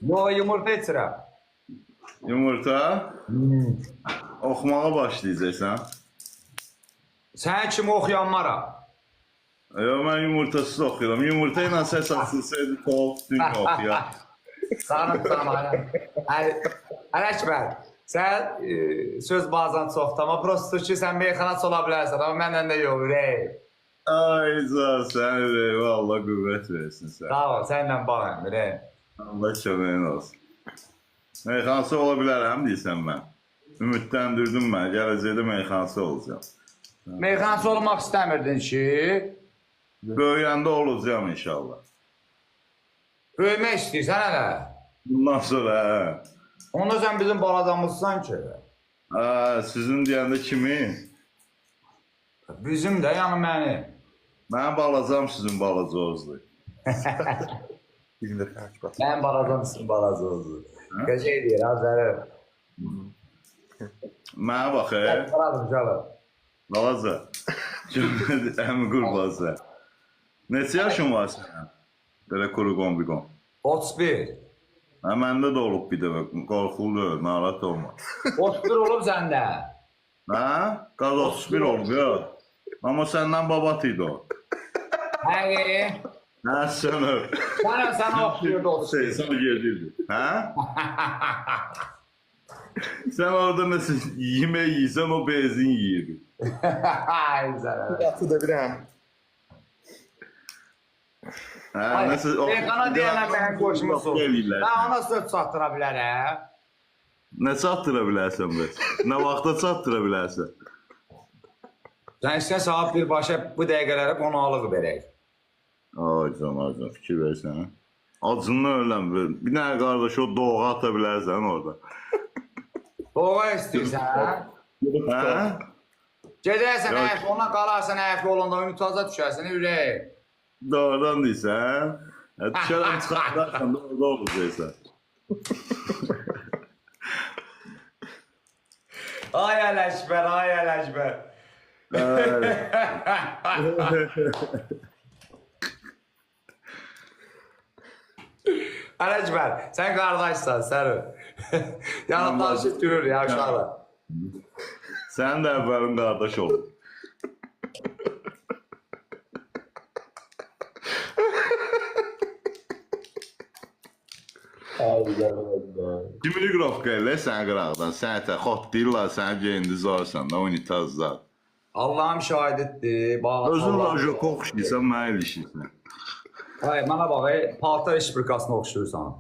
Yo, yumurta içirəm. Yumurta? Oxumağa başlayacaqsan. Sən kimi oxuyanmara. Yo, mən yumurtasız oxuyuram. Yumurta ilə səs açılsaydı tavuk dünya oxuyar. Sanım. Ələkbər, sən söz bazen çoxdur, amma prosto ki, sən meyxanaçı ola bilərsən, amma məndən də yox, ürək. Ay, sən ürək, Allah qüvvət versin sən. Sağ ol, sənlə bağım, ürək. Allah köməyin olsun. Meyxanası ola bilərəm, deyirsən mən. Ümidləndirdim mən, gələcəkdə meyxanası olacaq. Meyxanaçı olmaq istəmirdin ki, Böyüyəndə olacağım inşallah. böyümək istəyirsən hələ. Bundan sonra, hə. Onda sən bizim baladamızsan ki. Sizin deyəndə kimi? Bizim də, yəni məni. Mənim balacam sizin balacağınızdır. Mən baladam sizin balacağınızdır. Qəşək deyir, hazırım. Mənə bax, Baladım, canım. balaca. Əmi qurbazı. Neçə yaşın var sənin? Belə kuru qombiqon. 31. Məndə də olub bir dəfə, qorxulu, narahat olma. 31 olub səndə. Qaz 31 olub, ya. Amma səndən babat idi o. Həqiqi. Sən öp. Sən oxuyurdu 31. Sən gedirdi. Sən orada nəsə yemək yiysən, o benzin yiyirdi. Ay, zərər. Atı da biləm. Meyxana deyənə mənim qoşmusu. Mən ona söz çatdıra bilərəm. Nə çatdıra bilərsən bəs? Nə vaxta çatdıra bilərsən? Sən istəyən saat birbaşa bu dəqiqələrə qonaqlıq verək. Ay can, fikir versən. Acından öləm. Bir dənə qardaş o doğğa ata bilərsən orada. Doğğa istəyirsən? Gedərsən əhv, ona qalarsan əhv olanda ümitaza düşərsən, ürək. Doğrudan deyirsən. Düşərəm çıxardarsan da orada olacaqsan. Ay Ələkbər, ay Ələkbər. Ələkbər, sən qardaşsan, səni. Yəni danışıb gülür ya uşaqlar. Sənin də əvvəlin qardaş oldu. Dimitriqrovka elə sən qıraqdan, sən ətə xot deyirlər, sən geyindi zarsan da, unitazlar. Allah'ım şahidetdir. Özün rajoko oxşayırsan, mənə ilişirsən. Ay, mənə bax, paltar işbirkasına oxşuyursan.